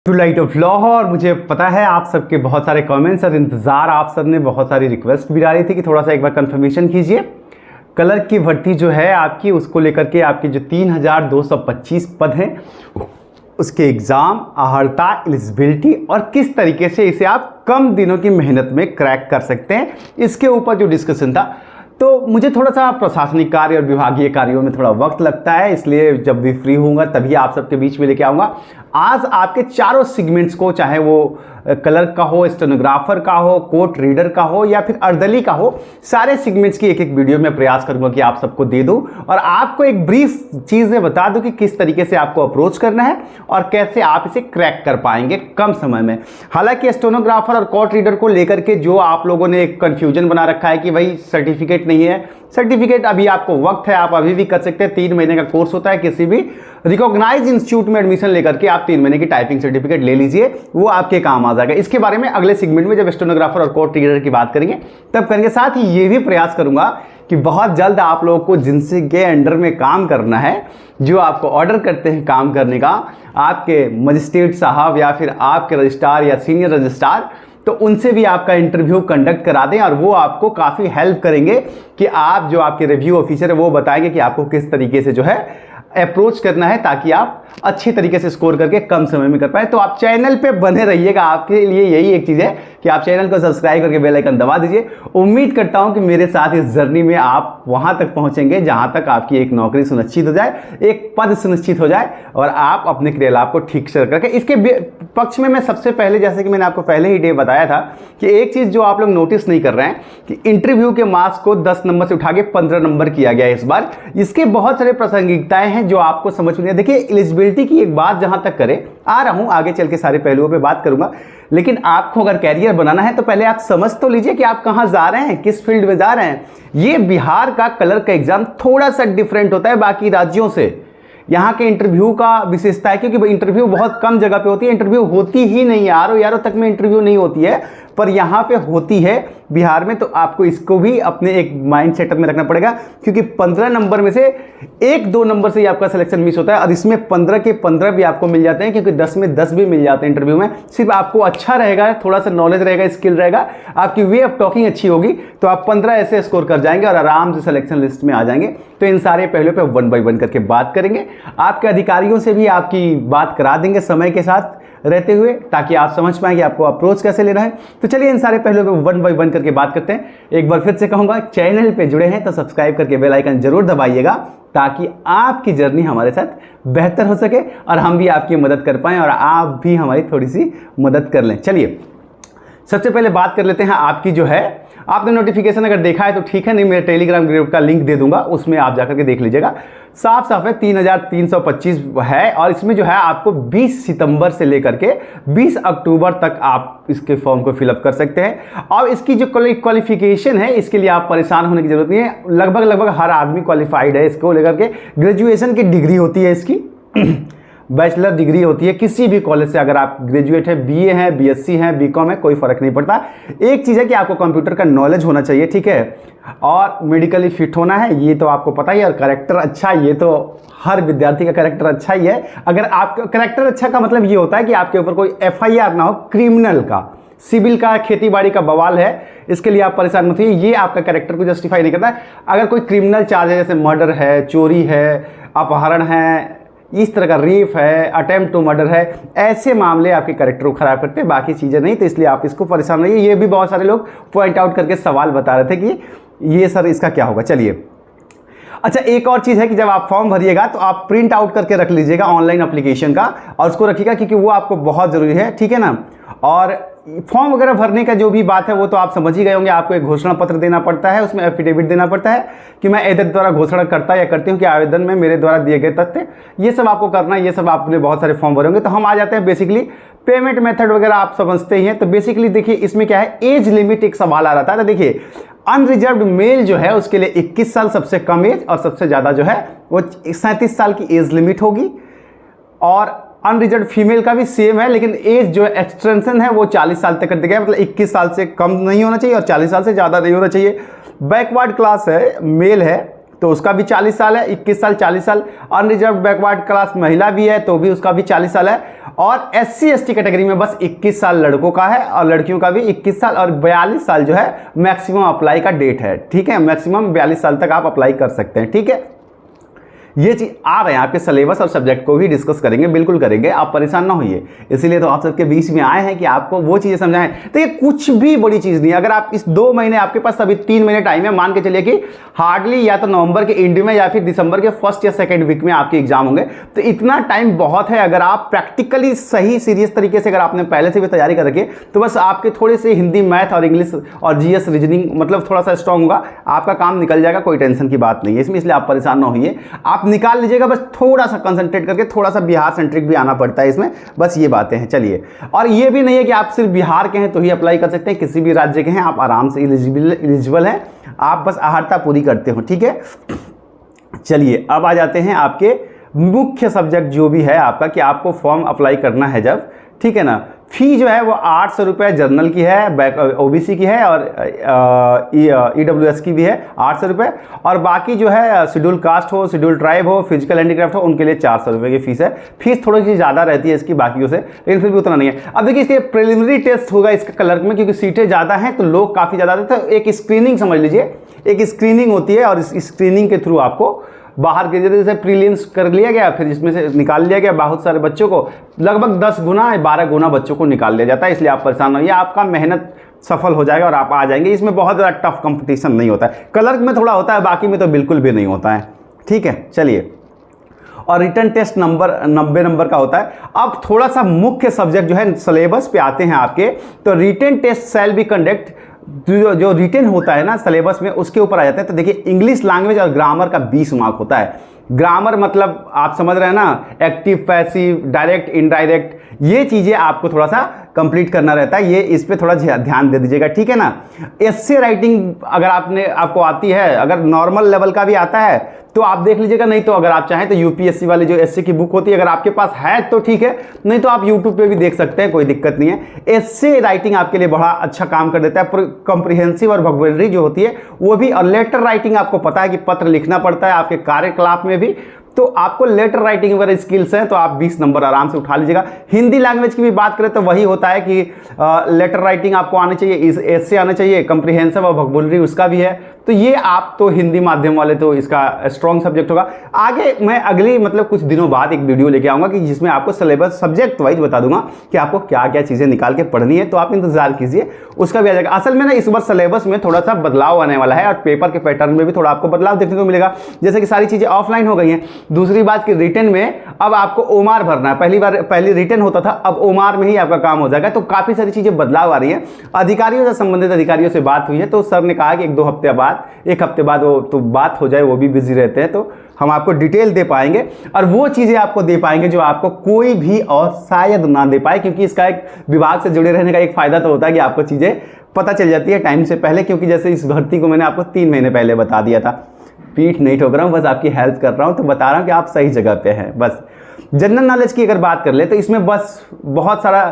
To light of law. और मुझे पता है आप सबके बहुत सारे कमेंट्स और इंतज़ार, आप सब ने बहुत सारी रिक्वेस्ट भी डाली थी कि थोड़ा सा एक बार कंफर्मेशन कीजिए। कलर की भर्ती जो है आपकी, उसको लेकर के आपके जो 3225 पद हैं उसके एग्ज़ाम, अहर्ता, एलिजिबिलिटी और किस तरीके से इसे आप कम दिनों की मेहनत में क्रैक कर सकते हैं, इसके ऊपर जो डिस्कशन था। तो मुझे थोड़ा सा प्रशासनिक कार्य और विभागीय कार्यों में थोड़ा वक्त लगता है, इसलिए जब भी फ्री होऊंगा तभी आप सबके बीच में लेके आऊँगा। आज आपके चारों सेगमेंट्स को, चाहे वो क्लर्क का हो, स्टेनोग्राफर का हो, कोर्ट रीडर का हो या फिर अर्दली का हो, सारे सेगमेंट्स की एक एक वीडियो में प्रयास करूंगा कि आप सबको दे दूं और आपको एक ब्रीफ चीज़ें बता दूं कि किस तरीके से आपको अप्रोच करना है और कैसे आप इसे क्रैक कर पाएंगे कम समय में। हालांकि स्टेनोग्राफर और कोर्ट रीडर को लेकर के जो आप लोगों ने एक कन्फ्यूजन बना रखा है कि भाई सर्टिफिकेट नहीं है, सर्टिफिकेट अभी आपको वक्त है, आप अभी भी कर सकते हैं। 3 महीने का कोर्स होता है, किसी भी रिकॉग्नाइज इंस्टीट्यूट में एडमिशन लेकर के आप 3 महीने की टाइपिंग सर्टिफिकेट ले लीजिए, वो आपके काम आ जाएगा। इसके बारे में अगले सेगमेंट में जब स्टेनोग्राफर और कोर्ट रीडर की बात करेंगे तब करेंगे। साथ ही ये भी प्रयास करूंगा कि बहुत जल्द आप लोगों को जिनसे के अंडर में काम करना है, जो आपको ऑर्डर करते हैं काम करने का, आपके मजिस्ट्रेट साहब या फिर आपके रजिस्ट्रार या सीनियर रजिस्ट्रार, तो उनसे भी आपका इंटरव्यू कंडक्ट करा दें और वो आपको काफ़ी हेल्प करेंगे कि आप जो आपके रिव्यू ऑफिसर है वो बताएंगे कि आपको किस तरीके से जो है अप्रोच करना है ताकि आप अच्छी तरीके से स्कोर करके कम समय में कर पाए। तो आप चैनल पे बने रहिएगा, आपके लिए यही एक चीज़ है कि आप चैनल को सब्सक्राइब करके बेल आइकन दबा दीजिए। उम्मीद करता हूं कि मेरे साथ इस जर्नी में आप वहां तक पहुंचेंगे जहां तक आपकी एक नौकरी सुनिश्चित हो जाए, एक पद सुनिश्चित हो जाए और आप अपने क्रियालाप को ठीक से करके। इसके पक्ष में मैं सबसे पहले, जैसे कि मैंने आपको पहले ही डे बताया था कि एक चीज़ जो आप लोग नोटिस नहीं कर रहे हैं कि इंटरव्यू के मार्क्स को 10 नंबर से उठा के 15 नंबर किया गया है इस बार। इसके बहुत सारे प्रासंगिकताएं हैं जो आपको समझ में नहीं। देखिए, एलिजिबिलिटी की एक बात जहां तक करें, आ रहा हूं आगे चल के सारे पहलुओं पे बात करूंगा, लेकिन आपको अगर कैरियर बनाना है तो पहले आप समझ तो लीजिए कि आप कहां जा रहे हैं, किस फील्ड में जा रहे हैं। ये बिहार का क्लर्क का एग्जाम थोड़ा सा डिफरेंट होता है बाकी राज्यों से। यहाँ के इंटरव्यू का विशेषता है क्योंकि इंटरव्यू बहुत कम जगह पे होती है, इंटरव्यू होती ही नहीं है, आरओ तक में इंटरव्यू नहीं होती है, पर यहाँ पे होती है बिहार में। तो आपको इसको भी अपने एक माइंड सेटअप में रखना पड़ेगा क्योंकि 15 नंबर में से 1-2 नंबर से ही आपका सिलेक्शन मिस होता है और इसमें 15 के 15 भी आपको मिल जाते हैं क्योंकि 10 में 10 भी मिल जाते हैं इंटरव्यू में। सिर्फ आपको अच्छा रहेगा, थोड़ा सा नॉलेज रहेगा, स्किल रहेगा, आपकी वे ऑफ टॉकिंग अच्छी होगी तो आप 15 ऐसे स्कोर कर जाएंगे और आराम से सिलेक्शन लिस्ट में आ जाएंगे। तो इन सारे पहलुओं पे 1 बाय 1 करके बात करेंगे। आपके अधिकारियों से भी आपकी बात करा देंगे समय के साथ रहते हुए ताकि आप समझ पाएं कि आपको अप्रोच कैसे लेना है। तो चलिए इन सारे पहलुओं पे 1 बाय 1 करके बात करते हैं। एक बार फिर से कहूँगा, चैनल पे जुड़े हैं तो सब्सक्राइब करके बेल आइकन जरूर दबाइएगा ताकि आपकी जर्नी हमारे साथ बेहतर हो सके और हम भी आपकी मदद कर पाएँ और आप भी हमारी थोड़ी सी मदद कर लें। चलिए सबसे पहले बात कर लेते हैं आपकी जो है, आपने नोटिफिकेशन अगर देखा है तो ठीक है, नहीं मेरे टेलीग्राम ग्रुप का लिंक दे दूंगा, उसमें आप जाकर के देख लीजिएगा। साफ साफ है 3325 है और इसमें जो है आपको 20 सितंबर से लेकर के 20 अक्टूबर तक आप इसके फॉर्म को फिलअप कर सकते हैं। और इसकी जो क्वालिफिकेशन है, इसके लिए आप परेशान होने की जरूरत नहीं है, लगभग हर आदमी क्वालिफाइड है इसको लेकर के। ग्रेजुएशन की डिग्री होती है इसकी बैचलर डिग्री होती है किसी भी कॉलेज से, अगर आप ग्रेजुएट है, बीए हैं, बीएससी हैं, बीकॉम है, कोई फर्क नहीं पड़ता। एक चीज़ है कि आपको कंप्यूटर का नॉलेज होना चाहिए, ठीक है, और मेडिकली फिट होना है, ये तो आपको पता ही है। और कैरेक्टर अच्छा, ये तो हर विद्यार्थी का कैरेक्टर अच्छा ही है। अगर आपका कैरेक्टर अच्छा का मतलब ये होता है कि आपके ऊपर कोई एफआईआर ना हो, क्रिमिनल का, सिविल का, खेती बाड़ी का बवाल है, इसके लिए आप परेशान मत होइए, ये आपका कैरेक्टर को जस्टिफाई नहीं करता है। अगर कोई क्रिमिनल चार्ज है, जैसे मर्डर है, चोरी है, अपहरण है, इस तरह का रेप है, अटेम्प्ट टू मर्डर है, ऐसे मामले आपके कैरेक्टर को खराब करते हैं, बाकी चीज़ें नहीं। तो इसलिए आप इसको परेशान रहिए। ये भी बहुत सारे लोग पॉइंट आउट करके सवाल बता रहे थे कि ये सर इसका क्या होगा। चलिए, अच्छा एक और चीज़ है कि जब आप फॉर्म भरिएगा तो आप प्रिंट आउट करके रख लीजिएगा ऑनलाइन एप्लीकेशन का और उसको रखिएगा क्योंकि वो आपको बहुत ज़रूरी है, ठीक है ना। और फॉर्म वगैरह भरने का जो भी बात है वो तो आप समझ ही गए होंगे। आपको एक घोषणा पत्र देना पड़ता है, उसमें एफिडेविट देना पड़ता है कि मैं एजेंट द्वारा घोषणा करता या करती हूँ कि आवेदन में मेरे द्वारा दिए गए तथ्य, ये सब आपको करना है। ये सब आपने बहुत सारे फॉर्म भरे होंगे। तो हम आ जाते हैं बेसिकली पेमेंट मेथड वगैरह आप समझते ही हैं। तो बेसिकली देखिए इसमें क्या है, एज लिमिट एक सवाल आ रहा था। तो देखिए अनरिजर्व्ड मेल जो है उसके लिए 21 साल सबसे कम एज और सबसे ज़्यादा जो है वो 37 साल की एज लिमिट होगी। और अनरिजर्व्ड फीमेल का भी सेम है, लेकिन एज जो एक्सटेंशन है वो 40 साल तक कर दिया गया, मतलब 21 साल से कम नहीं होना चाहिए और 40 साल से ज़्यादा नहीं होना चाहिए। बैकवर्ड क्लास है, मेल है तो उसका भी 40 साल है, 21 साल 40 साल। अनरिजर्व बैकवर्ड क्लास महिला भी है तो भी उसका भी 40 साल है। और SC ST कैटेगरी में बस 21 साल लड़कों का है और लड़कियों का भी 21 साल और 42 साल जो है मैक्सिमम अप्लाई का डेट है। ठीक है, मैक्सिमम 42 साल तक आप अप्लाई कर सकते हैं। ठीक है, ये चीज आ रहे हैं आपके सिलेबस और सब्जेक्ट को भी डिस्कस करेंगे, बिल्कुल करेंगे, आप परेशान ना होइए। इसीलिए तो आप सबके बीच में आए हैं कि आपको वो चीजें समझाएं। तो ये कुछ भी बड़ी चीज नहीं है। अगर आप इस 2 महीने, आपके पास अभी 3 महीने टाइम है, मान के चलिए कि हार्डली या तो नवंबर के एंड में या फिर दिसंबर के फर्स्ट या सेकेंड वीक में आपके एग्जाम होंगे। तो इतना टाइम बहुत है। अगर आप प्रैक्टिकली सही सीरियस तरीके से अगर आपने पहले से भी तैयारी कर रखी है तो बस आपके थोड़े से हिंदी, मैथ और इंग्लिश और GS रीजनिंग मतलब थोड़ा सा स्ट्रांग होगा, आपका काम निकल जाएगा, कोई टेंशन की बात नहीं है इसमें। इसलिए आप परेशान ना होइए, आप निकाल लीजिएगा। बस थोड़ा सा कंसंट्रेट करके, थोड़ा सा बिहार सेंट्रिक भी आना पड़ता है इसमें, बस ये बातें हैं। चलिए, और ये भी नहीं है कि आप सिर्फ बिहार के हैं तो ही अप्लाई कर सकते हैं, किसी भी राज्य के हैं आप आराम से एलिजिबल हैं, आप बस अहर्ता पूरी करते हो। ठीक है, चलिए अब आ जाते हैं आपके मुख्य सब्जेक्ट जो भी है आपका, कि आपको फॉर्म अप्लाई करना है जब, ठीक है ना। फी जो है वो 800 रुपये जनरल की है, OBC की है और EWS की भी है 800 रुपये, और बाकी जो है शेड्यूल कास्ट हो, शेड्यूल ट्राइब हो, फिजिकल हैंडीक्राफ्ट हो, उनके लिए 400 रुपये की फीस है। फीस थोड़ी सी ज़्यादा रहती है इसकी बाकियों से, लेकिन फिर भी उतना नहीं है। अब देखिए, इसके प्रिलिमिनरी टेस्ट होगा इसका क्लर्क में, क्योंकि सीटें ज़्यादा हैं तो लोग काफ़ी ज़्यादा आते हैं। तो एक स्क्रीनिंग समझ लीजिए, एक स्क्रीनिंग होती है और इस स्क्रीनिंग के थ्रू आपको बाहर के जैसे प्रीलिम्स कर लिया गया, फिर इसमें से निकाल लिया गया बहुत सारे बच्चों को, लगभग 10 गुना 12 गुना बच्चों को निकाल लिया जाता है। इसलिए आप परेशान होइए, आपका मेहनत सफल हो जाएगा और आप आ जाएंगे। इसमें बहुत ज़्यादा टफ कंपटीशन नहीं होता है, क्लर्क में थोड़ा होता है, बाकी में तो बिल्कुल भी नहीं होता है। ठीक है, चलिए, और रिटर्न टेस्ट नंबर 90 नंबर का होता है। अब थोड़ा सा मुख्य सब्जेक्ट जो है सिलेबस पे आते हैं आपके, तो return test shall be conduct, जो रिटर्न होता है ना सिलेबस में, उसके ऊपर आ जाते हैं। तो देखिए, इंग्लिश लैंग्वेज और ग्रामर का 20 मार्क होता है। ग्रामर मतलब आप समझ रहे हैं ना, एक्टिव, पैसिव, डायरेक्ट, इनडायरेक्ट, ये चीज़ें आपको थोड़ा सा कंप्लीट करना रहता है। ये इस पे थोड़ा ध्यान दे दीजिएगा, ठीक है ना। एस्से राइटिंग अगर आपको आती है, अगर नॉर्मल लेवल का भी आता है तो आप देख लीजिएगा, नहीं तो अगर आप चाहें तो UPSC वाली जो एस्से की बुक होती है, अगर आपके पास है तो ठीक है, नहीं तो आप YouTube पे भी देख सकते हैं, कोई दिक्कत नहीं है। एस्से राइटिंग आपके लिए बड़ा अच्छा काम कर देता है। कॉम्प्रिहेंसिव और वोकैबुलरी जो होती है वो भी, और लेटर राइटिंग आपको पता है कि पत्र लिखना पड़ता है आपके कार्यकलाप में भी, तो आपको लेटर राइटिंग वगैरह स्किल्स हैं तो आप 20 नंबर आराम से उठा लीजिएगा। हिंदी लैंग्वेज की भी बात करें तो वही होता है कि लेटर राइटिंग आपको आनी चाहिए, एस्से आना चाहिए, कॉम्प्रिहेंसिव और वोकैबुलरी उसका भी है। तो ये आप तो हिंदी माध्यम वाले तो इसका स्ट्रॉन्ग सब्जेक्ट होगा। आगे मैं अगली मतलब कुछ दिनों बाद एक वीडियो लेके आऊँगा कि जिसमें आपको सिलेबस सब्जेक्ट वाइज बता दूंगा कि आपको क्या क्या चीज़ें निकाल के पढ़नी है, तो आप इंतजार कीजिए, उसका भी आ जाएगा। असल में ना इस बार सिलेबस में थोड़ा सा बदलाव आने वाला है और पेपर के पैटर्न में भी थोड़ा आपको बदलाव देखने को मिलेगा। जैसे कि सारी चीज़ें ऑफलाइन हो गई हैं। दूसरी बात कि रिटर्न में अब आपको ओमार भरना है, पहली रिटर्न होता था, अब ओमार में ही आपका काम हो जाएगा। तो काफ़ी सारी चीज़ें बदलाव आ रही हैं। अधिकारियों से, संबंधित अधिकारियों से बात हुई है तो सर ने कहा कि 1 हफ्ते बाद वो तो बात हो जाए, वो भी बिजी रहते हैं, तो हम आपको डिटेल दे पाएंगे और वो चीज़ें आपको दे पाएंगे जो आपको कोई भी और शायद ना दे पाए, क्योंकि इसका एक विभाग से जुड़े रहने का एक फ़ायदा तो होता है कि आपको चीज़ें पता चल जाती है टाइम से पहले। क्योंकि जैसे इस भर्ती को मैंने आपको 3 महीने पहले बता दिया था। पीठ नहीं ठोक रहा हूँ, बस आपकी हेल्प कर रहा हूँ, तो बता रहा हूँ कि आप सही जगह पे हैं। बस जनरल नॉलेज की अगर बात कर ले तो इसमें बस बहुत सारा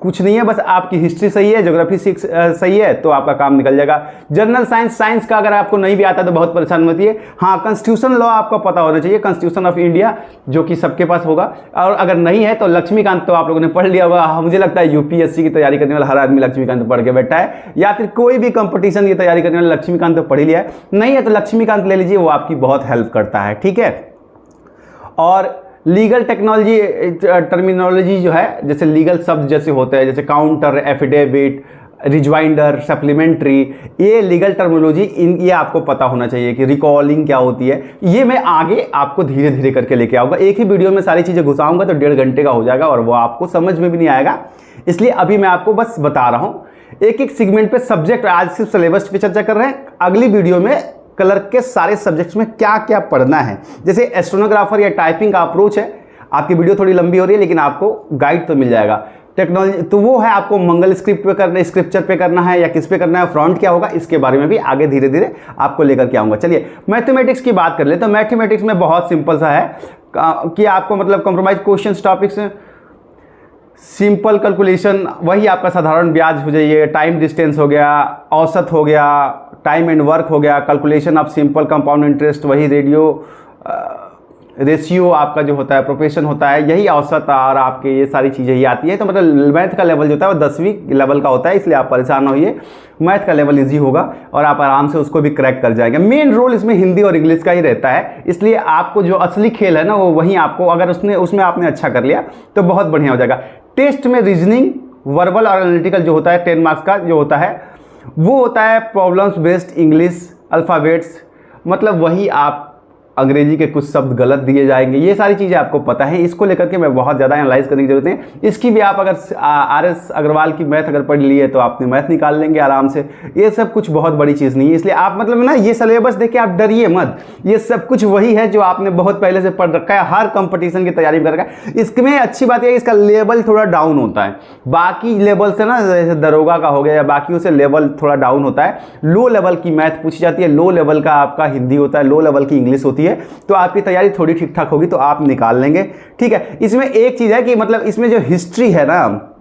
कुछ नहीं है, बस आपकी हिस्ट्री सही है, ज्योग्राफी सही है तो आपका काम निकल जाएगा। जनरल साइंस का अगर आपको नहीं भी आता तो बहुत परेशान मत होइए। हाँ, कॉन्स्टिट्यूशन लॉ आपको पता होना चाहिए, कॉन्स्टिट्यूशन ऑफ इंडिया, जो कि सबके पास होगा। और अगर नहीं है तो लक्ष्मीकांत तो आप लोगों ने पढ़ लिया होगा। मुझे लगता है UPSC की तैयारी करने वाला हर आदमी लक्ष्मीकांत पढ़ के बैठा है, या फिर कोई भी कंपटीशन की तैयारी करने वाला लक्ष्मीकांत तो पढ़ ही लिया है। नहीं है तो लक्ष्मीकांत ले लीजिए, वो आपकी बहुत हेल्प करता है, ठीक है। और लीगल टेक्नोलॉजी टर्मिनोलॉजी जो है, जैसे लीगल शब्द जैसे होते हैं, जैसे काउंटर, एफिडेविट, रिजवाइंडर, सप्लीमेंट्री, ये लीगल टर्मिनोलॉजी ये आपको पता होना चाहिए कि रिकॉलिंग क्या होती है। ये मैं आगे आपको धीरे धीरे करके लेके आऊँगा। एक ही वीडियो में सारी चीज़ें घुसाऊँगा तो 1.5 घंटे का हो जाएगा और वो आपको समझ में भी नहीं आएगा। इसलिए अभी मैं आपको बस बता रहा हूँ एक एक सेगमेंट पे सब्जेक्ट। आज सिर्फ सिलेबस पे चर्चा कर रहे हैं, अगली वीडियो में क्लर्क के सारे सब्जेक्ट्स में क्या क्या पढ़ना है। जैसे एस्ट्रोनोग्राफर या टाइपिंग का अप्रोच है, आपकी वीडियो थोड़ी लंबी हो रही है लेकिन आपको गाइड तो मिल जाएगा। टेक्नोलॉजी तो वो है, आपको मंगल स्क्रिप्ट पे करना है, स्क्रिप्चर पे करना है या किस पे करना है, फ्रंट क्या होगा, इसके बारे में भी आगे धीरे धीरे आपको लेकर के आऊँगा। चलिए मैथमेटिक्स की बात कर ले तो मैथमेटिक्स में बहुत सिंपल सा है कि आपको मतलब compromise question topics, simple calculation, वही आपका साधारण ब्याज हो जाइए, टाइम डिस्टेंस हो गया, औसत हो गया, टाइम एंड वर्क हो गया, calculation of simple compound interest, वही रेशियो आपका जो होता है, प्रोपेशन होता है, यही औसत और आपके ये सारी चीज़ें ही आती है। तो मतलब मैथ का लेवल जो होता है वो 10वीं लेवल का होता है, इसलिए आप परेशान ना होइए, मैथ का लेवल इजी होगा और आप आराम से उसको भी क्रैक कर जाएंगे। मेन रोल इसमें हिंदी और इंग्लिश का ही रहता है, इसलिए आपको जो असली खेल है ना वो वहीं आपको, अगर उसमें आपने अच्छा कर लिया तो बहुत बढ़िया हो जाएगा। टेस्ट में रीजनिंग, वर्बल और एनालिटिकल जो होता है 10 मार्क्स का जो होता है वो होता है प्रॉब्लम्स बेस्ड इंग्लिश अल्फ़ाबेट्स, मतलब वही आप अंग्रेजी के कुछ शब्द गलत दिए जाएंगे, ये सारी चीज़ें आपको पता है, इसको लेकर के मैं बहुत ज़्यादा एनालाइज करने की जरूरत है। इसकी भी आप अगर RS अग्रवाल की मैथ अगर पढ़ ली है तो आपने मैथ निकाल लेंगे आराम से, ये सब कुछ बहुत बड़ी चीज़ नहीं है। इसलिए आप मतलब ना ये सिलेबस देख के आप डरिए मत, ये सब कुछ वही है जो आपने बहुत पहले से पढ़ रखा है, हर कंपटीशन की तैयारी कर रखा है। इसमें अच्छी बात यह है इसका लेवल थोड़ा डाउन होता है, बाकी लेवल से ना जैसे दरोगा का हो गया या बाकी से लेवल थोड़ा डाउन होता है। लो लेवल की मैथ पूछी जाती है, लो लेवल का आपका हिंदी होता है, लो लेवल की इंग्लिश होती है, तो आपकी तैयारी थोड़ी ठीक ठाक होगी तो आप निकाल लेंगे। ठीक है, इसमें एक चीज़ है कि मतलब इसमें जो हिस्ट्री है ना,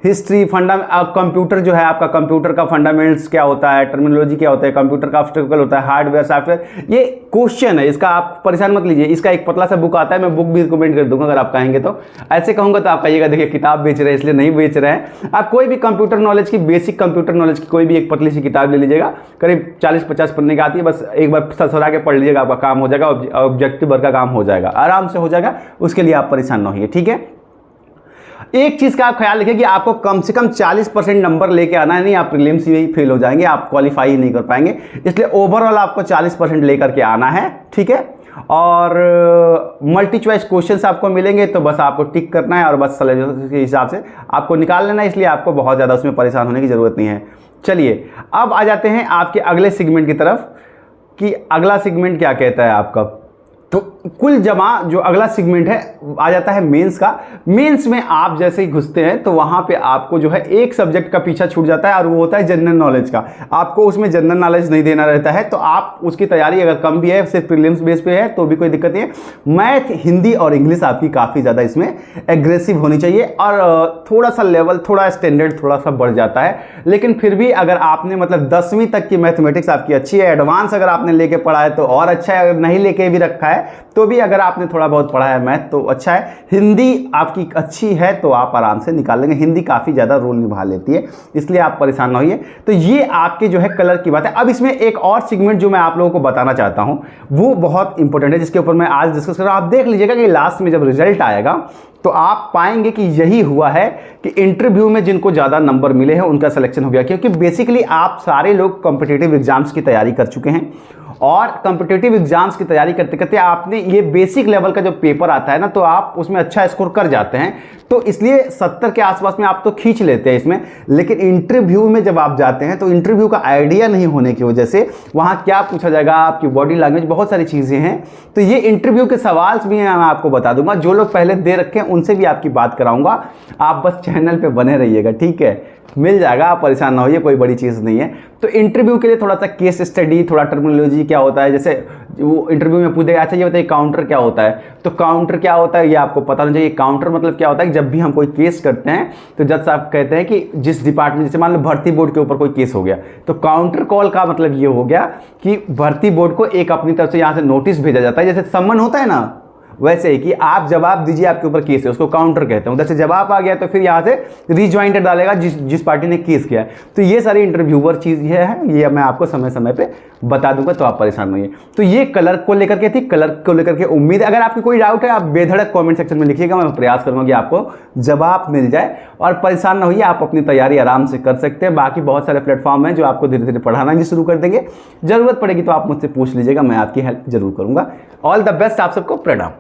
हिस्ट्री कंप्यूटर जो है आपका, कंप्यूटर का फंडामेंट्स क्या होता है, टर्मिनोलॉजी क्या होता है, कंप्यूटर का ऑब्स्टेकल होता है, हार्डवेयर सॉफ्टवेयर, ये क्वेश्चन है, इसका आप परेशान मत लीजिए। इसका एक पतला सा बुक आता है, मैं बुक भी रिकमेंड कर दूंगा अगर आप कहेंगे तो। ऐसे कहूँगा तो आप कहिएगा देखिए किताब बेच रहे हैं इसलिए नहीं बेच रहे हैं। आप कोई भी कंप्यूटर नॉलेज की, बेसिक कंप्यूटर नॉलेज की कोई भी एक पतली सी किताब ले लीजिएगा, करीब 40-50 पन्ने की आती है, बस एक बार ससरा के पढ़ लीजिएगा, आपका काम हो जाएगा, ऑब्जेक्टिव वर्क का काम हो जाएगा, आराम से हो जाएगा, उसके लिए आप परेशान ना होइए। ठीक है, एक चीज़ का आप ख्याल रखिए कि आपको कम से कम 40% नंबर लेके आना है, नहीं आप प्रीलिम्स ही फेल हो जाएंगे, आप क्वालिफाई ही नहीं कर पाएंगे, इसलिए ओवरऑल आपको 40% लेकर के आना है। ठीक है, और मल्टी चॉइस क्वेश्चंस आपको मिलेंगे तो बस आपको टिक करना है और बस सिलेबस के हिसाब से आपको निकाल लेना है, इसलिए आपको बहुत ज़्यादा उसमें परेशान होने की ज़रूरत नहीं है। चलिए अब आ जाते हैं आपके अगले सेगमेंट की तरफ कि अगला सेगमेंट क्या कहता है आपका। तो कुल जमा जो अगला सेगमेंट है आ जाता है मेंस का। मेंस में आप जैसे ही घुसते हैं तो वहां पे आपको जो है एक सब्जेक्ट का पीछा छूट जाता है और वो होता है जनरल नॉलेज का। आपको उसमें जनरल नॉलेज नहीं देना रहता है, तो आप उसकी तैयारी अगर कम भी है, सिर्फ प्रीलिम्स बेस पे है तो भी कोई दिक्कत नहीं है। मैथ, हिंदी और इंग्लिश आपकी काफ़ी ज़्यादा इसमें एग्रेसिव होनी चाहिए और थोड़ा सा लेवल, थोड़ा स्टैंडर्ड थोड़ा सा बढ़ जाता है। लेकिन फिर भी अगर आपने मतलब 10वीं तक की मैथमेटिक्स आपकी अच्छी है, एडवांस अगर आपने लेके पढ़ा है तो और अच्छा है, अगर नहीं लेके भी रखा है तो भी अगर आपने थोड़ा बहुत पढ़ा है मैथ तो अच्छा है। हिंदी आपकी अच्छी है तो आप आराम से निकाल लेंगे, हिंदी काफ़ी ज़्यादा रोल निभा लेती है, इसलिए आप परेशान ना होइए। तो ये आपके जो है कलर की बात है। अब इसमें एक और सेगमेंट जो मैं आप लोगों को बताना चाहता हूँ वो बहुत इंपॉर्टेंट है, जिसके ऊपर मैं आज डिस्कस कर रहा हूँ। आप देख लीजिएगा कि लास्ट में जब रिजल्ट आएगा तो आप पाएंगे कि यही हुआ है कि इंटरव्यू में जिनको ज़्यादा नंबर मिले हैं उनका सिलेक्शन हो गया, क्योंकि बेसिकली आप सारे लोग कॉम्पिटिटिव एग्जाम्स की तैयारी कर चुके हैं और कॉम्पिटिटिव एग्जाम्स की तैयारी करते करते आपने ये बेसिक लेवल का जो पेपर आता है ना तो आप उसमें अच्छा स्कोर कर जाते हैं, तो इसलिए 70 के आसपास में आप तो खींच लेते हैं इसमें। लेकिन इंटरव्यू में जब आप जाते हैं तो इंटरव्यू का आइडिया नहीं होने की वजह से वहाँ क्या पूछा जाएगा, आपकी बॉडी लैंग्वेज, बहुत सारी चीज़ें हैं। तो ये इंटरव्यू के सवाल भी मैं आपको बता दूंगा, जो लोग पहले दे रखे हैं उनसे भी आपकी बात कराऊंगा। आप बस चैनल पर बने रहिएगा, ठीक है, मिल जाएगा, आप परेशान ना होइए, कोई बड़ी चीज़ नहीं है। तो इंटरव्यू के लिए थोड़ा सा केस स्टडी, थोड़ा टर्मिनोलॉजी क्या होता है, जैसे वो इंटरव्यू में पूछेगा अच्छा ये बताइए काउंटर क्या होता है, तो काउंटर क्या होता है ये आपको पता नहीं चाहिए। काउंटर मतलब क्या होता है कि जब भी हम कोई केस करते हैं तो जज साहब कहते हैं कि जिस डिपार्टमेंट, जैसे मान लो भर्ती बोर्ड के ऊपर कोई केस हो गया तो काउंटर कॉल का मतलब ये हो गया कि भर्ती बोर्ड को एक अपनी तरफ से यहाँ से नोटिस भेजा जाता है, जैसे सम्मन होता है ना वैसे ही कि आप जवाब दीजिए, आपके ऊपर केस है, उसको काउंटर कहते हैं। उधर से जवाब आ गया तो फिर यहाँ से रिज्वाइंटेड डालेगा जिस पार्टी ने केस किया है। तो ये सारी इंटरव्यूअर चीज़ ये है, ये मैं आपको समय समय पे बता दूंगा, तो आप परेशान नहीं है। तो ये कलर को लेकर के थी, कलर को लेकर के उम्मीद है अगर आपकी कोई डाउट है आप बेधड़क कमेंट सेक्शन में लिखिएगा, मैं प्रयास करूँगा कि आपको जवाब मिल जाए और परेशान ना होइए, आप अपनी तैयारी आराम से कर सकते हैं। बाकी बहुत सारे प्लेटफॉर्म हैं जो आपको धीरे धीरे पढ़ाना भी शुरू कर देंगे, ज़रूरत पड़ेगी तो आप मुझसे पूछ लीजिएगा, मैं आपकी हेल्प जरूर करूँगा। ऑल द बेस्ट, आप सबको प्रणाम।